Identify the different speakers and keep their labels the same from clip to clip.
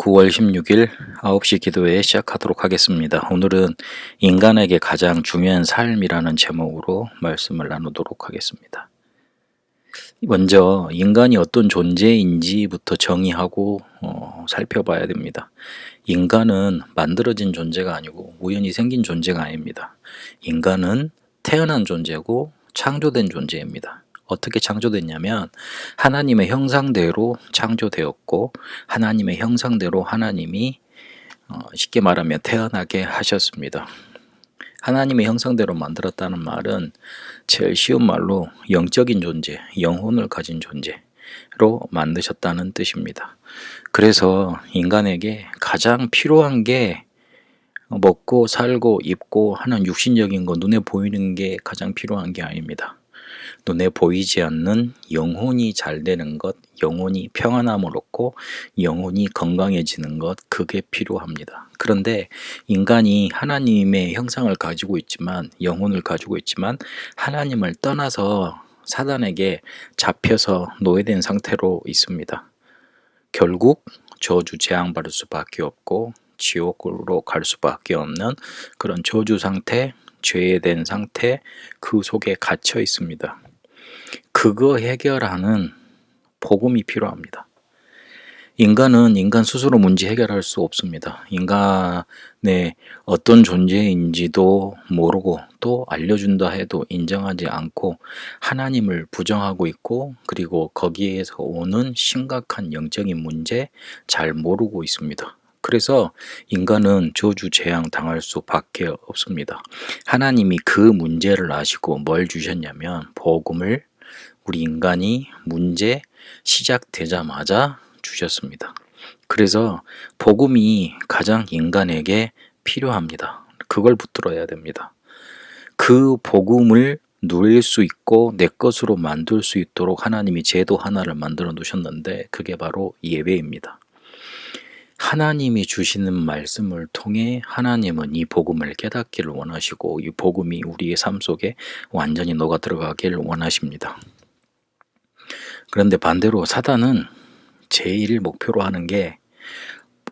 Speaker 1: 9월 16일 9시 기도회 시작하도록 하겠습니다. 오늘은 인간에게 가장 중요한 삶이라는 제목으로 말씀을 나누도록 하겠습니다. 먼저 인간이 어떤 존재인지부터 정의하고 살펴봐야 됩니다. 인간은 만들어진 존재가 아니고 우연히 생긴 존재가 아닙니다. 인간은 태어난 존재고 창조된 존재입니다. 어떻게 창조됐냐면 하나님의 형상대로 창조되었고 하나님의 형상대로 하나님이 쉽게 말하면 태어나게 하셨습니다. 하나님의 형상대로 만들었다는 말은 제일 쉬운 말로 영적인 존재, 영혼을 가진 존재로 만드셨다는 뜻입니다. 그래서 인간에게 가장 필요한 게 먹고 살고 입고 하는 육신적인 거, 눈에 보이는 게 가장 필요한 게 아닙니다. 눈에 보이지 않는 영혼이 잘 되는 것, 영혼이 평안함을 얻고 영혼이 건강해지는 것, 그게 필요합니다. 그런데 인간이 하나님의 형상을 가지고 있지만, 영혼을 가지고 있지만 하나님을 떠나서 사단에게 잡혀서 노예된 상태로 있습니다. 결국 저주 재앙 받을 수밖에 없고 지옥으로 갈 수밖에 없는 그런 저주 상태, 죄된 상태, 그 속에 갇혀 있습니다. 그거 해결하는 복음이 필요합니다. 인간은 인간 스스로 문제 해결할 수 없습니다. 인간의 어떤 존재인지도 모르고 또 알려준다 해도 인정하지 않고 하나님을 부정하고 있고, 그리고 거기에서 오는 심각한 영적인 문제 잘 모르고 있습니다. 그래서 인간은 저주 재앙 당할 수밖에 없습니다. 하나님이 그 문제를 아시고 뭘 주셨냐면 복음을 우리 인간이 문제 시작되자마자 주셨습니다. 그래서 복음이 가장 인간에게 필요합니다. 그걸 붙들어야 됩니다. 그 복음을 누릴 수 있고 내 것으로 만들 수 있도록 하나님이 제도 하나를 만들어 놓으셨는데 그게 바로 예배입니다. 하나님이 주시는 말씀을 통해 하나님은 이 복음을 깨닫기를 원하시고 이 복음이 우리의 삶 속에 완전히 녹아 들어가기를 원하십니다. 그런데 반대로 사단은 제일 목표로 하는 게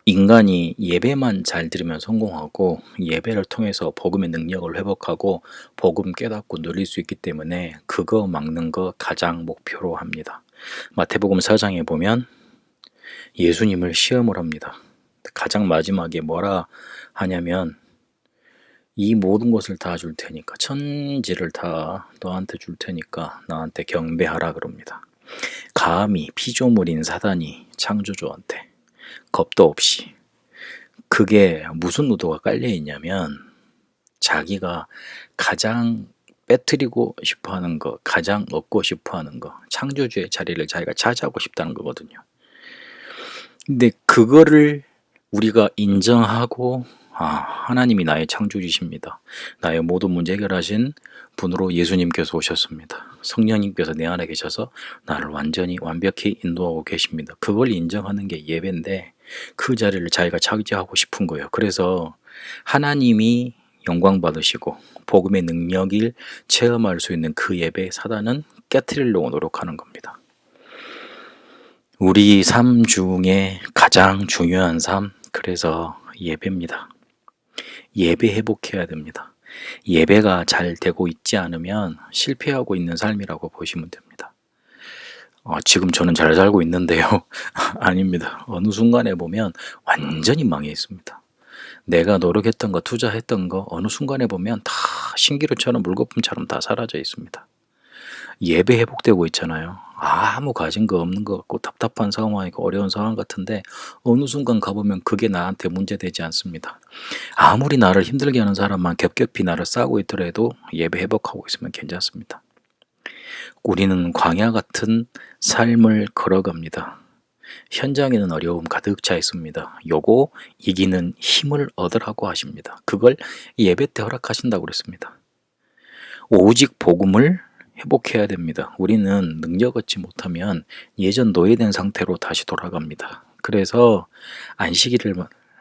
Speaker 1: 인간이 예배만 잘 드리면 성공하고 예배를 통해서 복음의 능력을 회복하고 복음 깨닫고 누릴 수 있기 때문에 그거 막는 거 가장 목표로 합니다. 마태복음 4장에 보면 예수님을 시험을 합니다. 가장 마지막에 뭐라 하냐면 이 모든 것을 다 줄 테니까, 천지를 다 너한테 줄 테니까 나한테 경배하라 그럽니다. 감히 피조물인 사단이 창조주한테 겁도 없이, 그게 무슨 의도가 깔려 있냐면 자기가 가장 빼뜨리고 싶어하는 거, 가장 얻고 싶어하는 거, 창조주의 자리를 자기가 차지하고 싶다는 거거든요. 근데 그거를 우리가 인정하고 하나님이 나의 창조주이십니다. 나의 모든 문제 해결하신 분으로 예수님께서 오셨습니다. 성령님께서 내 안에 계셔서 나를 완전히 완벽히 인도하고 계십니다. 그걸 인정하는 게 예배인데 그 자리를 자기가 차지하고 싶은 거예요. 그래서 하나님이 영광 받으시고 복음의 능력을 체험할 수 있는 그 예배, 사단은 깨트리려고 노력하는 겁니다. 우리 삶 중에 가장 중요한 삶, 그래서 예배입니다. 예배 회복해야 됩니다. 예배가 잘 되고 있지 않으면 실패하고 있는 삶이라고 보시면 됩니다. 지금 저는 잘 살고 있는데요. 아닙니다. 어느 순간에 보면 완전히 망해 있습니다. 내가 노력했던 거, 투자했던 거 어느 순간에 보면 다 신기루처럼 물거품처럼 다 사라져 있습니다. 예배 회복되고 있잖아요. 아무 가진 거 없는 것 같고 답답한 상황이고 어려운 상황 같은데 어느 순간 가보면 그게 나한테 문제되지 않습니다. 아무리 나를 힘들게 하는 사람만 겹겹이 나를 싸고 있더라도 예배 회복하고 있으면 괜찮습니다. 우리는 광야 같은 삶을 걸어갑니다. 현장에는 어려움 가득 차 있습니다. 요거 이기는 힘을 얻으라고 하십니다. 그걸 예배 때 허락하신다고 그랬습니다. 오직 복음을 회복해야 됩니다. 우리는 능력 얻지 못하면 예전 노예된 상태로 다시 돌아갑니다. 그래서 안식일을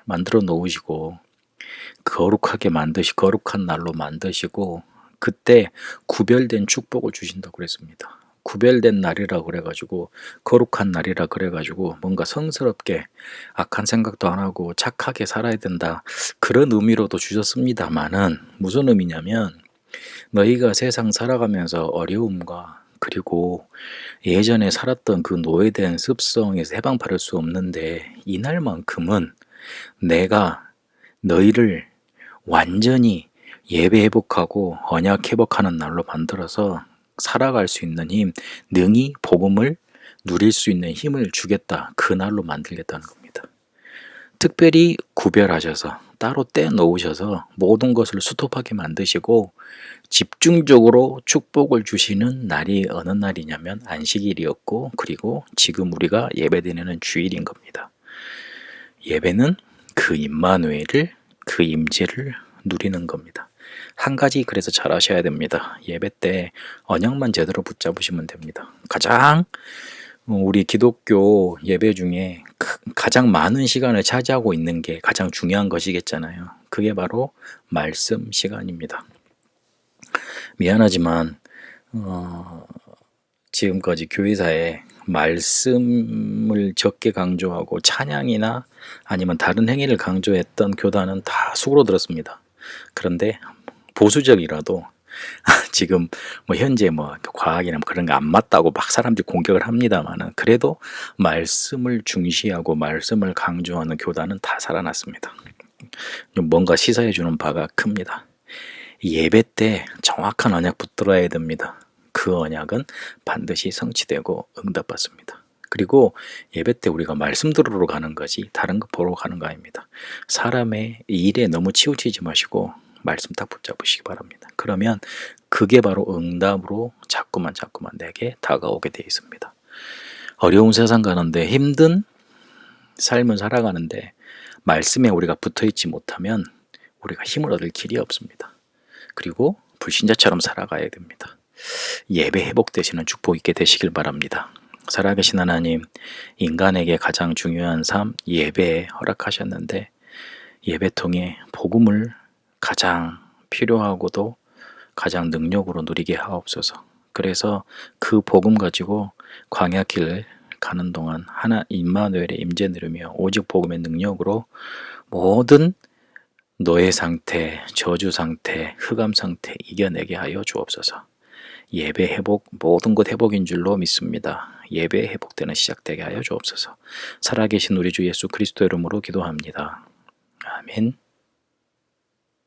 Speaker 1: 만들어 놓으시고 거룩하게 거룩한 날로 만드시고 그때 구별된 축복을 주신다고 그랬습니다. 구별된 날이라 그래가지고 거룩한 날이라 그래가지고 뭔가 성스럽게 악한 생각도 안 하고 착하게 살아야 된다 그런 의미로도 주셨습니다만은 무슨 의미냐면 너희가 세상 살아가면서 어려움과 그리고 예전에 살았던 그 노예된 습성에서 해방받을 수 없는데 이날만큼은 내가 너희를 완전히 예배 회복하고 언약 회복하는 날로 만들어서 살아갈 수 있는 힘, 능히 복음을 누릴 수 있는 힘을 주겠다. 그 날로 만들겠다는 겁니다. 특별히 구별하셔서 따로 떼놓으셔서 모든 것을 수톱하게 만드시고 집중적으로 축복을 주시는 날이 어느 날이냐면 안식일이었고 그리고 지금 우리가 예배드리는 주일인 겁니다. 예배는 그 임마누엘을 그 임재를 누리는 겁니다. 한 가지 그래서 잘 하셔야 됩니다. 예배 때 언약만 제대로 붙잡으시면 됩니다. 가장 우리 기독교 예배 중에 가장 많은 시간을 차지하고 있는 게 가장 중요한 것이겠잖아요. 그게 바로 말씀 시간입니다. 미안하지만 지금까지 교회사에 말씀을 적게 강조하고 찬양이나 아니면 다른 행위를 강조했던 교단은 다 수그러들었습니다. 그런데 보수적이라도 지금 현재 과학이나 그런 거 안 맞다고 막 사람들이 공격을 합니다만은 그래도 말씀을 중시하고 말씀을 강조하는 교단은 다 살아났습니다. 뭔가 시사해 주는 바가 큽니다. 예배 때 정확한 언약 붙들어야 됩니다. 그 언약은 반드시 성취되고 응답받습니다. 그리고 예배 때 우리가 말씀 들으러 가는 거지 다른 거 보러 가는 거 아닙니다. 사람의 일에 너무 치우치지 마시고 말씀 딱 붙잡으시기 바랍니다. 그러면 그게 바로 응답으로 자꾸만 내게 다가오게 되어 있습니다. 어려운 세상 가는데 힘든 삶을 살아가는데 말씀에 우리가 붙어있지 못하면 우리가 힘을 얻을 길이 없습니다. 그리고 불신자처럼 살아가야 됩니다. 예배 회복되시는 축복 있게 되시길 바랍니다. 살아계신 하나님, 인간에게 가장 중요한 삶 예배에 허락하셨는데 예배 통해 복음을 가장 필요하고도 가장 능력으로 누리게 하옵소서. 그래서 그 복음 가지고 광야길을 가는 동안 하나 임마누엘의 임재 누리며 오직 복음의 능력으로 모든 노예 상태, 저주 상태, 흑암 상태 이겨내게 하여 주옵소서. 예배 회복, 모든 것 회복인 줄로 믿습니다. 예배 회복되는 시작되게 하여 주옵소서. 살아계신 우리 주 예수 그리스도 이름으로 기도합니다. 아멘.